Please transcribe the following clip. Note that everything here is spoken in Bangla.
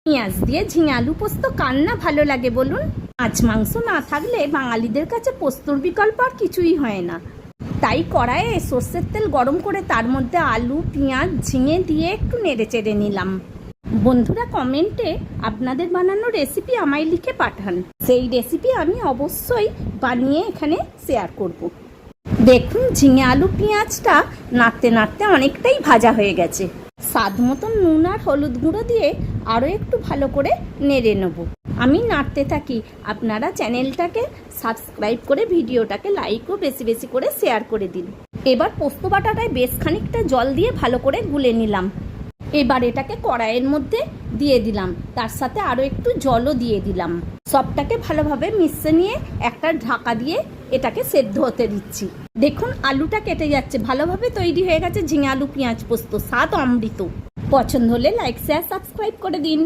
পেঁয়াজ দিয়ে ঝিঙে আলু পোস্ত কার না ভালো লাগে বলুন? মাছ মাংস না থাকলে বাঙালিদের কাছে পোস্তর বিকল্প আর কিছুই হয় না। তাই কড়াইয়ে সর্ষের তেল গরম করে তার মধ্যে আলু পেঁয়াজ ঝিঙে দিয়ে একটু নেড়ে চেড়ে নিলাম। বন্ধুরা কমেন্টে আপনাদের বানানো রেসিপি আমায় লিখে পাঠান, সেই রেসিপি আমি অবশ্যই বানিয়ে এখানে শেয়ার করব। দেখুন ঝিঙে আলু পেঁয়াজটা নাড়তে নাড়তে অনেকটাই ভাজা হয়ে গেছে। স্বাদ মতন নুন আর হলুদ গুঁড়ো দিয়ে আরও একটু ভালো করে নেড়ে নেব। আমি নাড়তে থাকি, আপনারা চ্যানেলটাকে সাবস্ক্রাইব করে ভিডিওটাকে লাইক ও বেশি বেশি করে শেয়ার করে দিন। এবার পোস্ত বাটাটায় বেশ খানিকটা জল দিয়ে ভালো করে গুলে নিলাম। এবার এটাকে কড়াইয়ের মধ্যে দিয়ে দিলাম, তার সাথে আরও একটু জলও দিয়ে দিলাম। সবটাকে ভালোভাবে মিশিয়ে নিয়ে একটা ঢাকা দিয়ে এটাকে সেদ্ধ হতে দিচ্ছি। দেখুন আলুটা কেটে যাচ্ছে, ভালোভাবে তৈরি হয়ে গেছে ঝিঙে আলু পেঁয়াজ পোস্ত, স্বাদ অমৃত। পছন্দ হলে লাইক শেয়ার সাবস্ক্রাইব করে দিন।